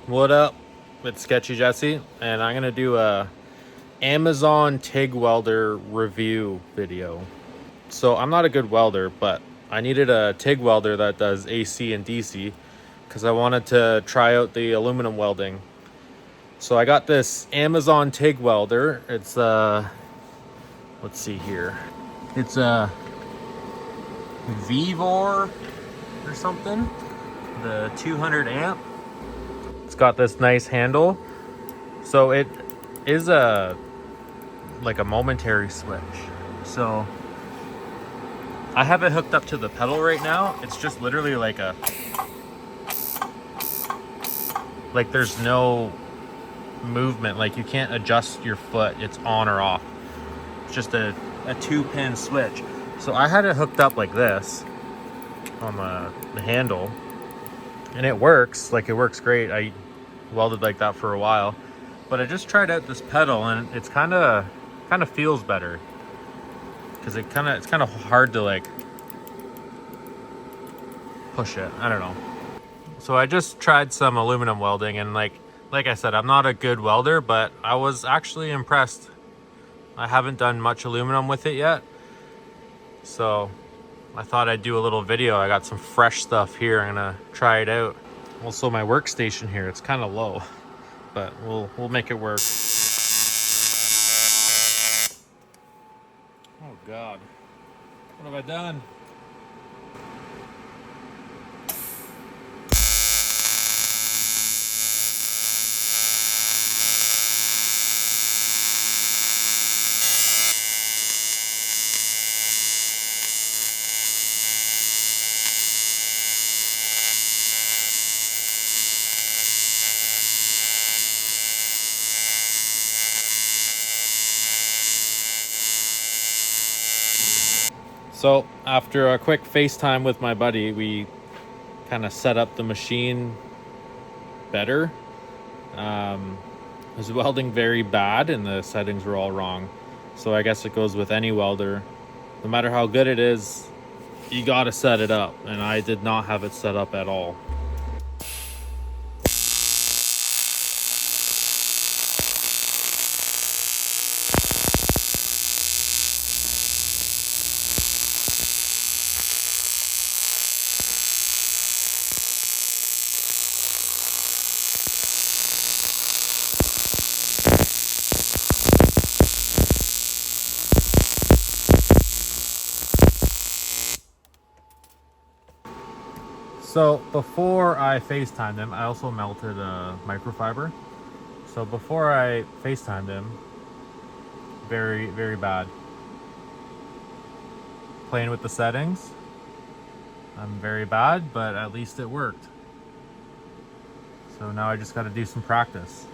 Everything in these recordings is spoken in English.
What up? It's Sketchy Jesse, and I'm gonna do a Amazon TIG welder review video. So I'm not a good welder, but I needed a TIG welder that does AC and DC because I wanted to try out the aluminum welding. So I got this Amazon TIG welder. It's let's see here. It's a Vivor or something. The 200 amp. It's got this nice handle. So it is like a momentary switch. So I have it hooked up to the pedal right now. It's just literally like there's no movement. Like you can't adjust your foot. It's on or off. It's just a 2-pin switch. So I had it hooked up like this on the handle, and it works. Like it works great. I welded like that for a while, but I just tried out this pedal, and it's kind of feels better because it's kind of hard to like push it. I don't know. So I just tried some aluminum welding, and like I said, I'm not a good welder, but I was actually impressed. I haven't done much aluminum with it yet, so I thought I'd do a little video. I got some fresh stuff here. I'm gonna try it out. Also, my workstation here, it's kind of low, but we'll make it work. Oh God, what have I done? So after a quick FaceTime with my buddy, we kind of set up the machine better. I was welding very bad and the settings were all wrong. So I guess it goes with any welder. No matter how good it is, you gotta set it up. And I did not have it set up at all. So before I FaceTimed him, I also melted a microfiber. So before I FaceTimed him, very, very bad. Playing with the settings, I'm very bad, but at least it worked. So now I just got to do some practice.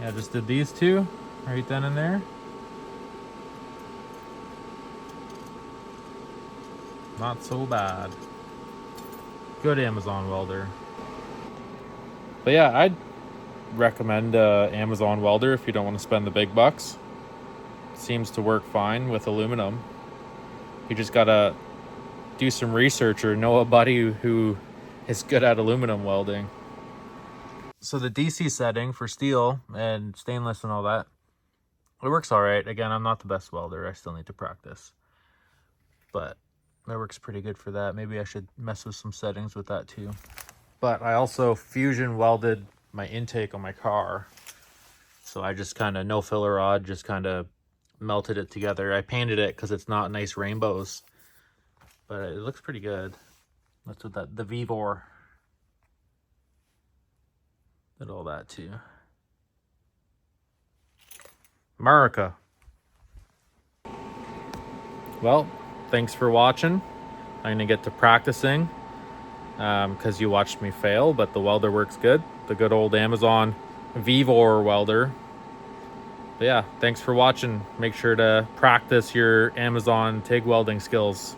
Yeah, just did these two right then and there. Not so bad. Good Amazon welder. But yeah, I'd recommend Amazon welder if you don't want to spend the big bucks. Seems to work fine with aluminum. You just gotta do some research or know a buddy who is good at aluminum welding. So the DC setting for steel and stainless and all that, it works all right. Again, I'm not the best welder. I still need to practice. But that works pretty good for that. Maybe I should mess with some settings with that too. But I also fusion welded my intake on my car. So I just kind of, no filler rod, just kind of melted it together. I painted it because it's not nice rainbows, but it looks pretty good. That's what the Vivor did all that too. America. Well, thanks for watching. I'm gonna get to practicing because you watched me fail, but the welder works good. The good old Amazon Vivor welder. But yeah, thanks for watching. Make sure to practice your Amazon TIG welding skills.